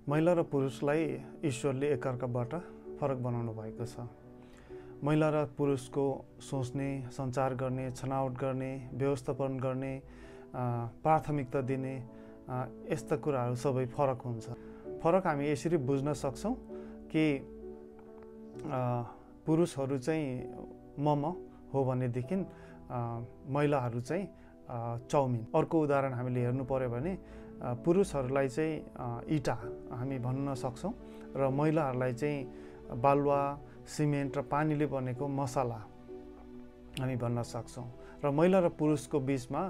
महिला र पुरुषलाई ईश्वरले एकअर्काबाट फरक बनाउनु भएको छ। महिला र पुरुषको सोच्ने, सञ्चार गर्ने, छनौट गर्ने, व्यवस्थापन गर्ने, प्राथमिकता दिने यस्ता कुराहरू सबै फरक हुन्छ। फरक हामी यसरी बुझ्न सक्छौँ कि पुरुषहरू चाहिँ मम हो भनेदेखि महिलाहरू चाहिँ चाउमिन। अर्को उदाहरण हामीले हेर्नु पर्यो भने पुरुषहरूलाई चाहिँ इँटा हामी भन्न सक्छौँ र महिलाहरूलाई चाहिँ बालुवा, सिमेन्ट र पानीले बनेको मसला हामी भन्न सक्छौँ। र महिला र पुरुषको बिचमा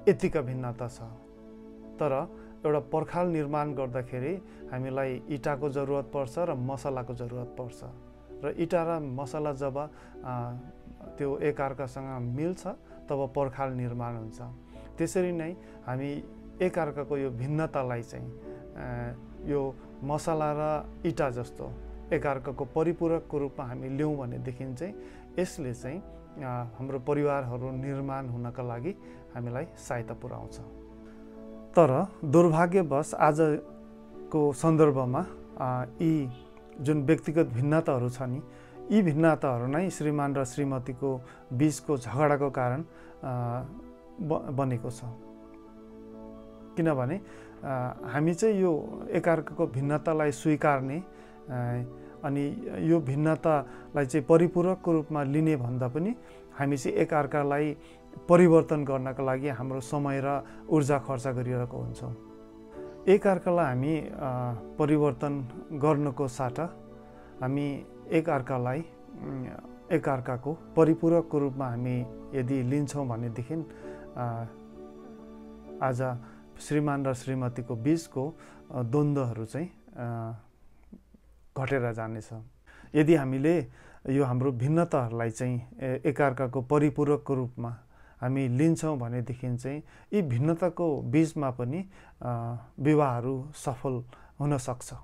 यतिका भिन्नता छ। तर एउटा पर्खाल निर्माण गर्दाखेरि हामीलाई इँटाको जरुरत पर्छ र मसलाको जरुरत पर्छ। र इँटा र मसला जब त्यो एकअर्कासँग मिल्छ तब पर्खाल निर्माण हुन्छ। त्यसरी नै हामी एकअर्काको यो भिन्नतालाई चाहिँ यो मसला र इँटा जस्तो एकअर्काको परिपूरकको रूपमा हामी ल्याउँ भनेदेखि चाहिँ यसले चाहिँ हाम्रो परिवारहरू निर्माण हुनका लागि हामीलाई सहायता पुर्याउँछ। तर दुर्भाग्यवश आजको सन्दर्भमा यी जुन व्यक्तिगत भिन्नताहरू छ नि, यी भिन्नताहरू नै श्रीमान र श्रीमतीको बीचको झगडाको कारण बनेको छ। किनभने हामी चाहिँ यो एकअर्काको भिन्नतालाई स्वीकार्ने अनि यो भिन्नतालाई चाहिँ परिपूरकको रूपमा लिने भन्दा पनि हामी चाहिँ एकअर्कालाई परिवर्तन गर्नका लागि हाम्रो समय र ऊर्जा खर्च गरिरहेको हुन्छौँ। एकअर्कालाई हामी परिवर्तन गर्नको साटा हामी एकअर्काको परिपूरकको रूपमा हामी यदि लिन्छौँ भनेदेखि आज श्रीमान र श्रीमतीको बीचको द्वन्द्वहरू चाहिँ घटेर जानेछ। यदि हामीले यो हाम्रो भिन्नताहरूलाई चाहिँ एकअर्काको परिपूरकको रूपमा हामी लिन्छौँ भनेदेखि चाहिँ यी भिन्नताको बीचमा पनि विवाहहरू सफल हुन सक्छ।